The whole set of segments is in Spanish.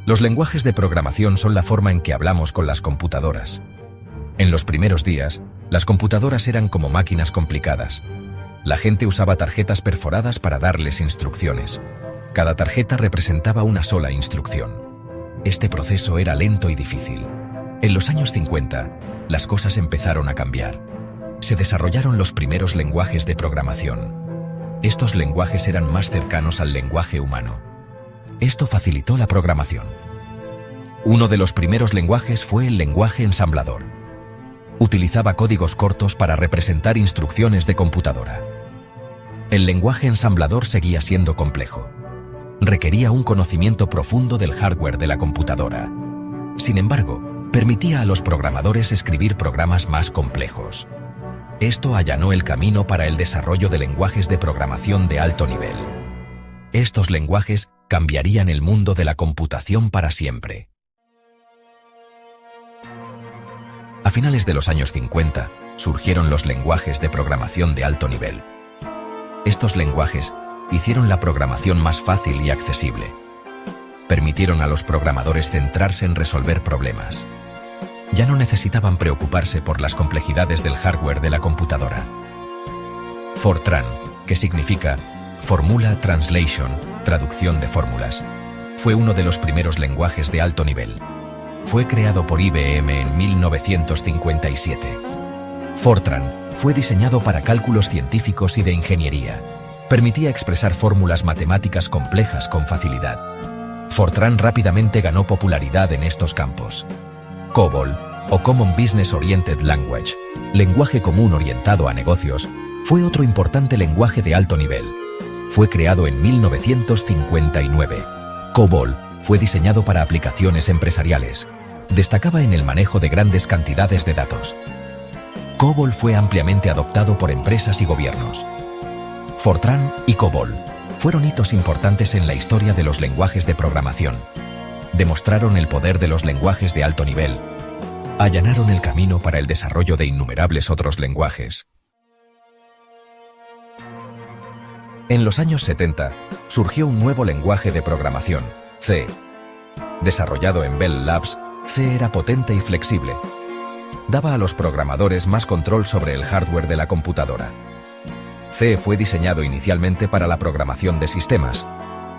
Los lenguajes de programación son la forma en que hablamos con las computadoras. En los primeros días, las computadoras eran como máquinas complicadas. La gente usaba tarjetas perforadas para darles instrucciones. Cada tarjeta representaba una sola instrucción. Este proceso era lento y difícil. En los años 50, las cosas empezaron a cambiar. Se desarrollaron los primeros lenguajes de programación. Estos lenguajes eran más cercanos al lenguaje humano. Esto facilitó la programación. Uno de los primeros lenguajes fue el lenguaje ensamblador. Utilizaba códigos cortos para representar instrucciones de computadora. El lenguaje ensamblador seguía siendo complejo. Requería un conocimiento profundo del hardware de la computadora. Sin embargo, permitía a los programadores escribir programas más complejos. Esto allanó el camino para el desarrollo de lenguajes de programación de alto nivel. Estos lenguajes cambiarían el mundo de la computación para siempre. A finales de los años 50, surgieron los lenguajes de programación de alto nivel. Estos lenguajes hicieron la programación más fácil y accesible. Permitieron a los programadores centrarse en resolver problemas. Ya no necesitaban preocuparse por las complejidades del hardware de la computadora. Fortran, que significa Formula Translation, traducción de fórmulas, fue uno de los primeros lenguajes de alto nivel. Fue creado por IBM en 1957. Fortran fue diseñado para cálculos científicos y de ingeniería. Permitía expresar fórmulas matemáticas complejas con facilidad. Fortran rápidamente ganó popularidad en estos campos. COBOL, o Common Business Oriented Language, lenguaje común orientado a negocios, fue otro importante lenguaje de alto nivel. Fue creado en 1959. COBOL fue diseñado para aplicaciones empresariales. Destacaba en el manejo de grandes cantidades de datos. COBOL fue ampliamente adoptado por empresas y gobiernos. Fortran y COBOL fueron hitos importantes en la historia de los lenguajes de programación. Demostraron el poder de los lenguajes de alto nivel. Allanaron el camino para el desarrollo de innumerables otros lenguajes. En los años 70, surgió un nuevo lenguaje de programación, C. Desarrollado en Bell Labs, C era potente y flexible. Daba a los programadores más control sobre el hardware de la computadora. C fue diseñado inicialmente para la programación de sistemas.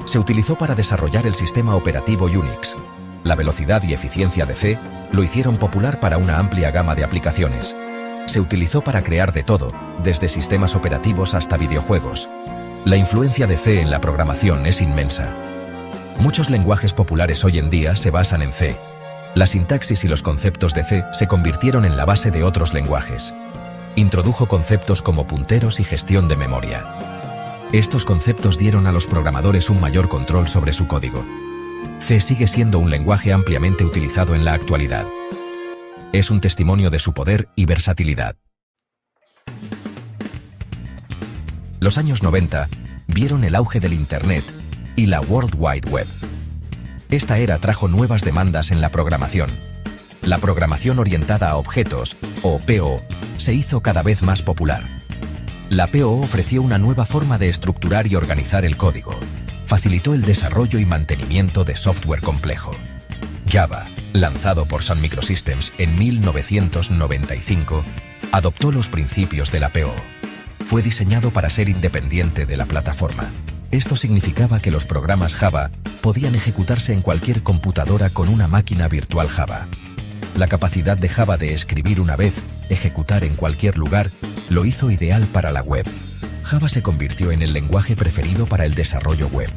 Se utilizó para desarrollar el sistema operativo Unix. La velocidad y eficiencia de C lo hicieron popular para una amplia gama de aplicaciones. Se utilizó para crear de todo, desde sistemas operativos hasta videojuegos. La influencia de C en la programación es inmensa. Muchos lenguajes populares hoy en día se basan en C. La sintaxis y los conceptos de C se convirtieron en la base de otros lenguajes. Introdujo conceptos como punteros y gestión de memoria. Estos conceptos dieron a los programadores un mayor control sobre su código. C sigue siendo un lenguaje ampliamente utilizado en la actualidad. Es un testimonio de su poder y versatilidad. Los años 90 vieron el auge del Internet y la World Wide Web. Esta era trajo nuevas demandas en la programación. La programación orientada a objetos, o PO, se hizo cada vez más popular. La PO ofreció una nueva forma de estructurar y organizar el código. Facilitó el desarrollo y mantenimiento de software complejo. Java, lanzado por Sun Microsystems en 1995, adoptó los principios de la PO. Fue diseñado para ser independiente de la plataforma. Esto significaba que los programas Java podían ejecutarse en cualquier computadora con una máquina virtual Java. La capacidad de Java de escribir una vez, ejecutar en cualquier lugar, lo hizo ideal para la web. Java se convirtió en el lenguaje preferido para el desarrollo web.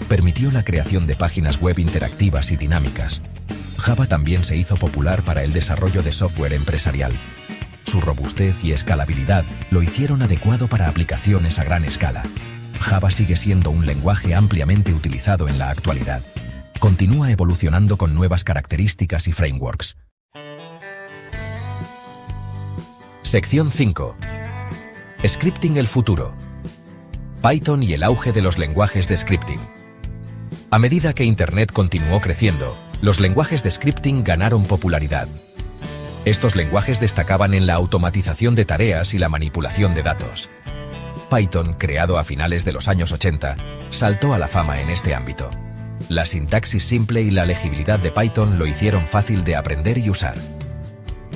Permitió la creación de páginas web interactivas y dinámicas. Java también se hizo popular para el desarrollo de software empresarial. Su robustez y escalabilidad lo hicieron adecuado para aplicaciones a gran escala. Java sigue siendo un lenguaje ampliamente utilizado en la actualidad. Continúa evolucionando con nuevas características y frameworks. Sección 5. Scripting el futuro. Python y el auge de los lenguajes de scripting. A medida que Internet continuó creciendo, los lenguajes de scripting ganaron popularidad. Estos lenguajes destacaban en la automatización de tareas y la manipulación de datos. Python, creado a finales de los años 80, saltó a la fama en este ámbito. La sintaxis simple y la legibilidad de Python lo hicieron fácil de aprender y usar.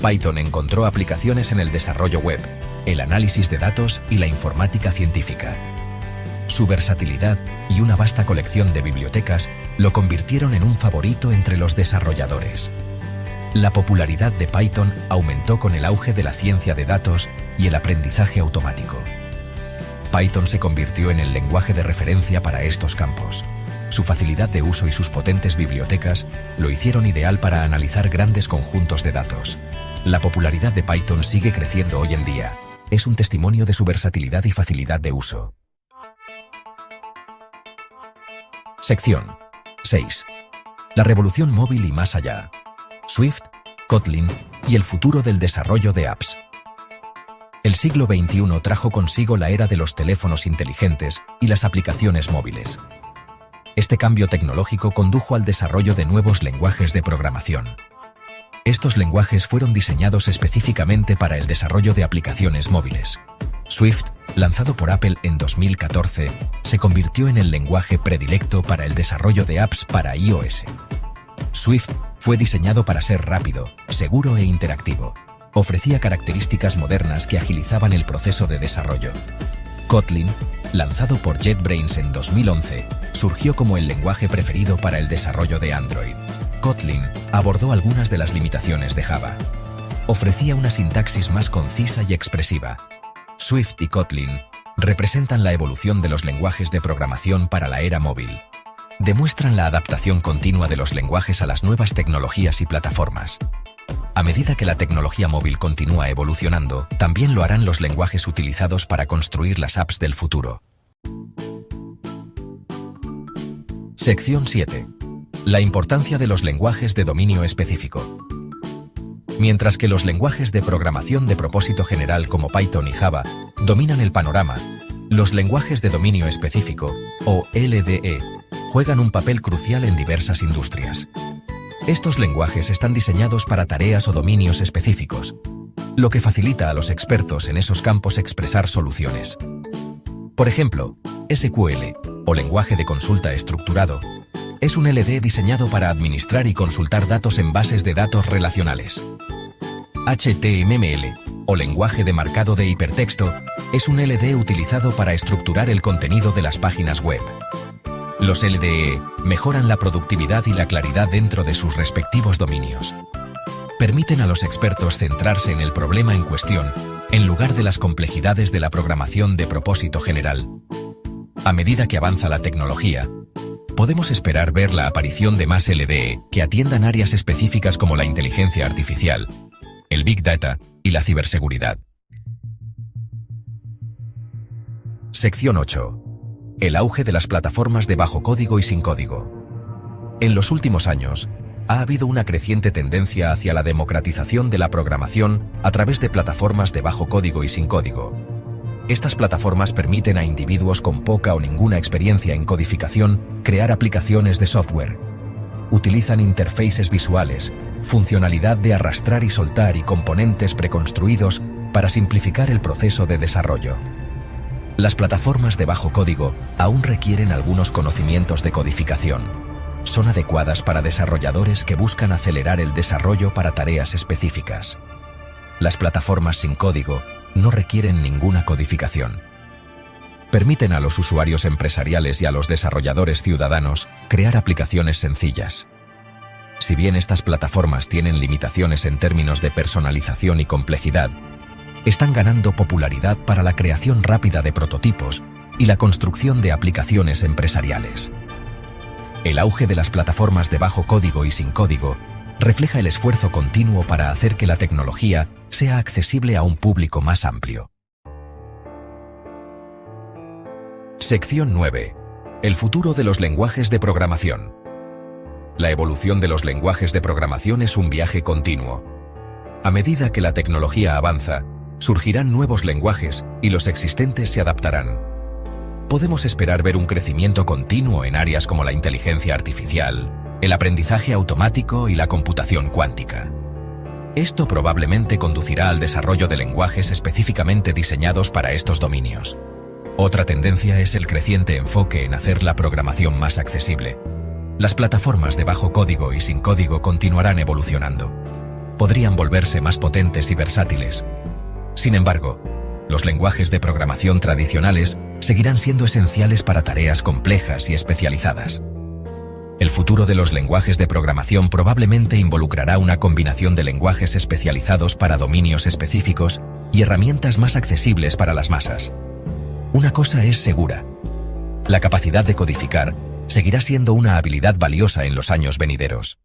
Python encontró aplicaciones en el desarrollo web, el análisis de datos y la informática científica. Su versatilidad y una vasta colección de bibliotecas lo convirtieron en un favorito entre los desarrolladores. La popularidad de Python aumentó con el auge de la ciencia de datos y el aprendizaje automático. Python se convirtió en el lenguaje de referencia para estos campos. Su facilidad de uso y sus potentes bibliotecas lo hicieron ideal para analizar grandes conjuntos de datos. La popularidad de Python sigue creciendo hoy en día. Es un testimonio de su versatilidad y facilidad de uso. Sección 6. La revolución móvil y más allá. Swift, Kotlin y el futuro del desarrollo de apps. El siglo XXI trajo consigo la era de los teléfonos inteligentes y las aplicaciones móviles. Este cambio tecnológico condujo al desarrollo de nuevos lenguajes de programación. Estos lenguajes fueron diseñados específicamente para el desarrollo de aplicaciones móviles. Swift, lanzado por Apple en 2014, se convirtió en el lenguaje predilecto para el desarrollo de apps para iOS. Swift fue diseñado para ser rápido, seguro e interactivo. Ofrecía características modernas que agilizaban el proceso de desarrollo. Kotlin, lanzado por JetBrains en 2011, surgió como el lenguaje preferido para el desarrollo de Android. Kotlin abordó algunas de las limitaciones de Java. Ofrecía una sintaxis más concisa y expresiva. Swift y Kotlin representan la evolución de los lenguajes de programación para la era móvil. Demuestran la adaptación continua de los lenguajes a las nuevas tecnologías y plataformas. A medida que la tecnología móvil continúa evolucionando, también lo harán los lenguajes utilizados para construir las apps del futuro. Sección 7. La importancia de los lenguajes de dominio específico. Mientras que los lenguajes de programación de propósito general como Python y Java dominan el panorama, los lenguajes de dominio específico, o LDE, juegan un papel crucial en diversas industrias. Estos lenguajes están diseñados para tareas o dominios específicos, lo que facilita a los expertos en esos campos expresar soluciones. Por ejemplo, SQL, o lenguaje de consulta estructurado, es un LDE diseñado para administrar y consultar datos en bases de datos relacionales. HTML, o lenguaje de marcado de hipertexto, es un LDE utilizado para estructurar el contenido de las páginas web. Los LDE mejoran la productividad y la claridad dentro de sus respectivos dominios. Permiten a los expertos centrarse en el problema en cuestión, en lugar de las complejidades de la programación de propósito general. A medida que avanza la tecnología, podemos esperar ver la aparición de más LDE que atiendan áreas específicas como la inteligencia artificial, el Big Data y la ciberseguridad. Sección 8. El auge de las plataformas de bajo código y sin código. En los últimos años, ha habido una creciente tendencia hacia la democratización de la programación a través de plataformas de bajo código y sin código. Estas plataformas permiten a individuos con poca o ninguna experiencia en codificación crear aplicaciones de software. Utilizan interfaces visuales, funcionalidad de arrastrar y soltar y componentes preconstruidos para simplificar el proceso de desarrollo. Las plataformas de bajo código aún requieren algunos conocimientos de codificación. Son adecuadas para desarrolladores que buscan acelerar el desarrollo para tareas específicas. Las plataformas sin código no requieren ninguna codificación. Permiten a los usuarios empresariales y a los desarrolladores ciudadanos crear aplicaciones sencillas. Si bien estas plataformas tienen limitaciones en términos de personalización y complejidad, están ganando popularidad para la creación rápida de prototipos y la construcción de aplicaciones empresariales. El auge de las plataformas de bajo código y sin código refleja el esfuerzo continuo para hacer que la tecnología sea accesible a un público más amplio. Sección 9. El futuro de los lenguajes de programación. La evolución de los lenguajes de programación es un viaje continuo. A medida que la tecnología avanza, surgirán nuevos lenguajes y los existentes se adaptarán. Podemos esperar ver un crecimiento continuo en áreas como la inteligencia artificial, el aprendizaje automático y la computación cuántica. Esto probablemente conducirá al desarrollo de lenguajes específicamente diseñados para estos dominios. Otra tendencia es el creciente enfoque en hacer la programación más accesible. Las plataformas de bajo código y sin código continuarán evolucionando. Podrían volverse más potentes y versátiles. Sin embargo, los lenguajes de programación tradicionales seguirán siendo esenciales para tareas complejas y especializadas. El futuro de los lenguajes de programación probablemente involucrará una combinación de lenguajes especializados para dominios específicos y herramientas más accesibles para las masas. Una cosa es segura: la capacidad de codificar seguirá siendo una habilidad valiosa en los años venideros.